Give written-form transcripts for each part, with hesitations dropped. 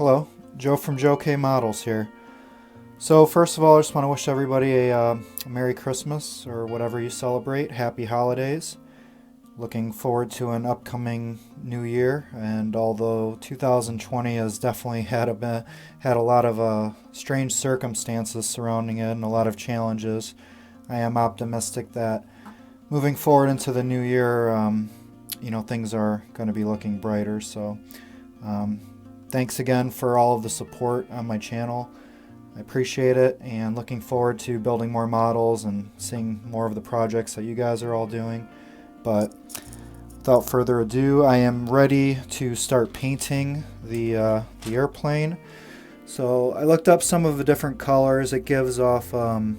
Hello, Joe from Joe K Models here. So first of all, I just want to wish everybody a Merry Christmas or whatever you celebrate. Happy holidays. Looking forward to an upcoming new year. And although 2020 has definitely had a lot of strange circumstances surrounding it and a lot of challenges, I am optimistic that moving forward into the new year, things are going to be looking brighter. So. Um, Thanks again for all of the support on my channel. I appreciate it and looking forward to building more models and seeing more of the projects that you guys are all doing. But without further ado, I am ready to start painting the airplane. So I looked up some of the different colors. It gives off the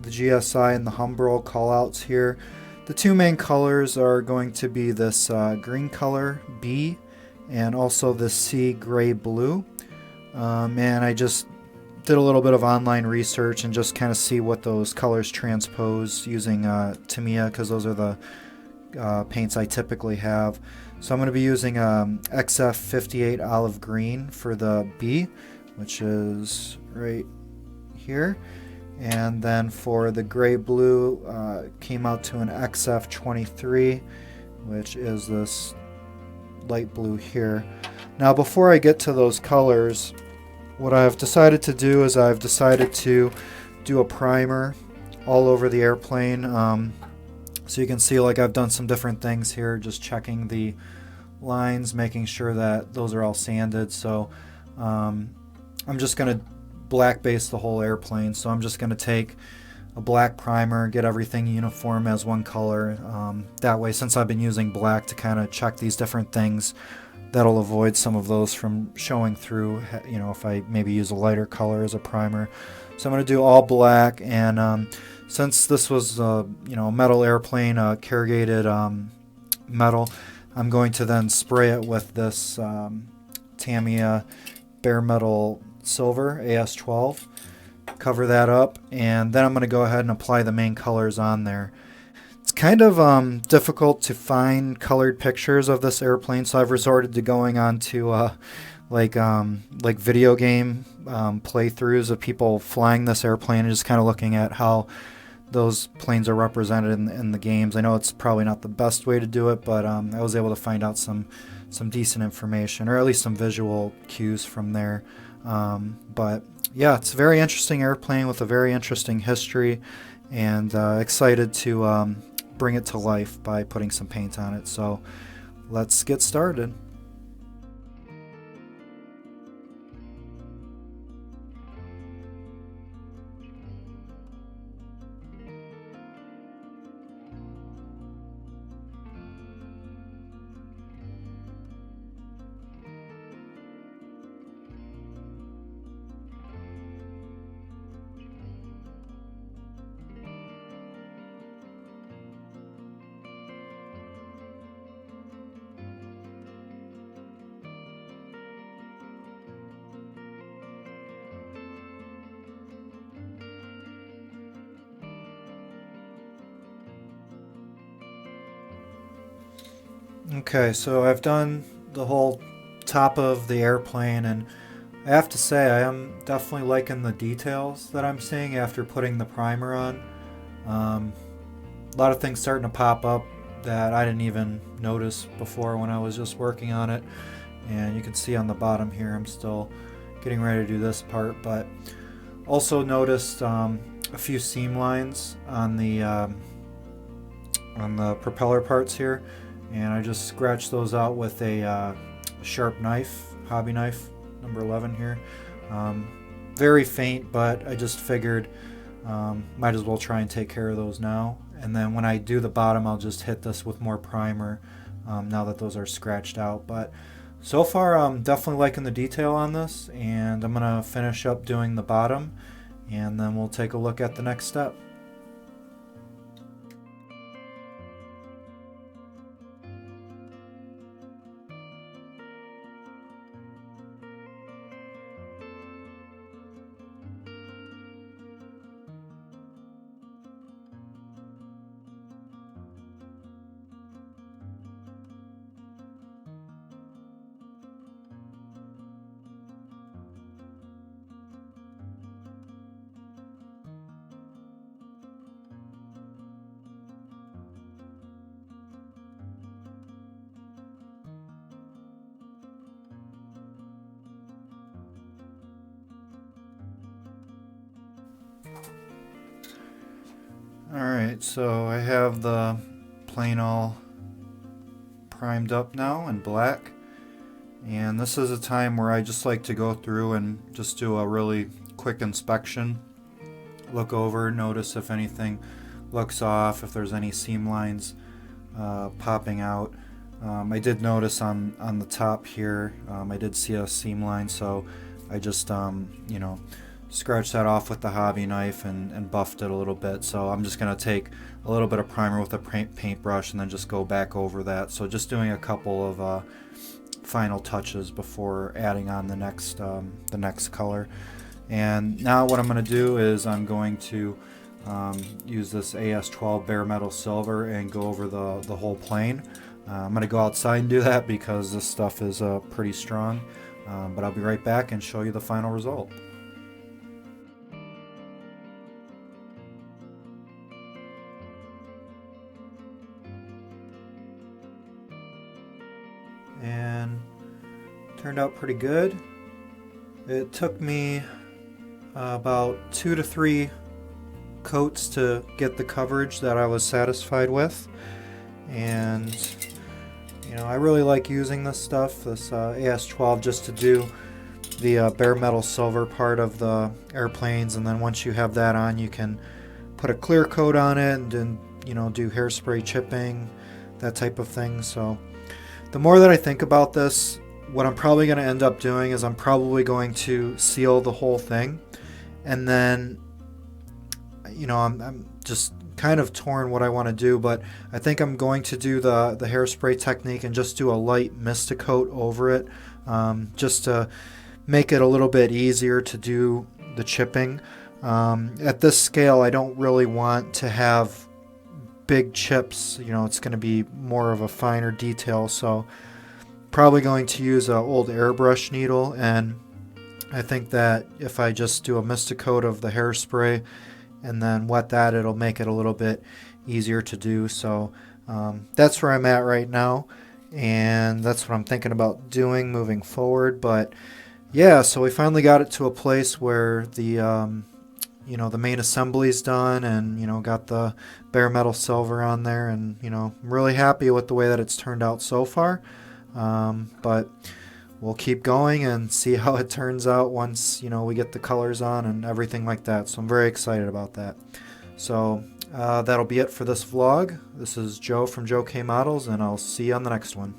GSI and the Humbrol callouts here. The two main colors are going to be this green color, B, and also the sea gray blue. And I just did a little bit of online research and just kind of see what those colors transpose using Tamiya, because those are the paints I typically have. So I'm going to be using XF58 olive green for the B, which is right here. And then for the gray blue, came out to an XF23, which is this light blue here. Now before I get to those colors, what I've decided to do is I've decided to do a primer all over the airplane. So you can see, like, I've done some different things here, just checking the lines, making sure that those are all sanded. So I'm just going to black base the whole airplane. So I'm just going to take a black primer, get everything uniform as one color. That way, since I've been using black to kind of check these different things, that'll avoid some of those from showing through, if I maybe use a lighter color as a primer. So I'm going to do all black, and since this was a metal airplane, corrugated metal, I'm going to then spray it with this Tamiya bare metal silver AS12. Cover that up, and then I'm going to go ahead and apply the main colors on there. It's kind of difficult to find colored pictures of this airplane, so I've resorted to going on to like video game playthroughs of people flying this airplane and just kind of looking at how those planes are represented in the games. I know it's probably not the best way to do it, but I was able to find out some decent information, or at least some visual cues from there. But yeah, it's a very interesting airplane with a very interesting history, and excited to bring it to life by putting some paint on it. So let's get started. Okay, so I've done the whole top of the airplane, and I have to say I am definitely liking the details that I'm seeing after putting the primer on. A lot of things starting to pop up that I didn't even notice before when I was just working on it. And you can see on the bottom here I'm still getting ready to do this part, but also noticed a few seam lines on the propeller parts here, and I just scratched those out with a sharp knife, hobby knife number 11 here. Very faint, but I just figured might as well try and take care of those now. And then when I do the bottom, I'll just hit this with more primer now that those are scratched out. But so far, I'm definitely liking the detail on this, and I'm going to finish up doing the bottom, and then we'll take a look at the next step. Alright, so I have the plane all primed up now in black. And this is a time where I just like to go through and just do a really quick inspection. Look over, notice if anything looks off, if there's any seam lines popping out. I did notice on the top here, I did see a seam line, so I just, scratched that off with the hobby knife and buffed it a little bit. So I'm just going to take a little bit of primer with a paintbrush and then just go back over that. So just doing a couple of final touches before adding on the next color. And now what I'm going to do is I'm going to use this AS12 bare metal silver and go over the whole plane. I'm going to go outside and do that because this stuff is pretty strong, but I'll be right back and show you the final result. And turned out pretty good. It took me about 2 to 3 coats to get the coverage that I was satisfied with, and I really like using this stuff, this AS12, just to do the bare metal silver part of the airplanes, and then once you have that on, you can put a clear coat on it and do hairspray chipping, that type of thing. So the more that I think about this, what I'm probably going to end up doing is I'm probably going to seal the whole thing, and then I'm just kind of torn what I want to do, but I think I'm going to do the hairspray technique and just do a light mist coat over it, just to make it a little bit easier to do the chipping. At this scale, I don't really want to have big chips. It's going to be more of a finer detail, so probably going to use an old airbrush needle, and I think that if I just do a mist coat of the hairspray and then wet that, it'll make it a little bit easier to do. So that's where I'm at right now, and that's what I'm thinking about doing moving forward. But yeah, so we finally got it to a place where the the main assembly's done, and got the bare metal silver on there, and I'm really happy with the way that it's turned out so far. But we'll keep going and see how it turns out once we get the colors on and everything like that. So I'm very excited about that. So that'll be it for this vlog. This is Joe from Joe K Models, and I'll see you on the next one.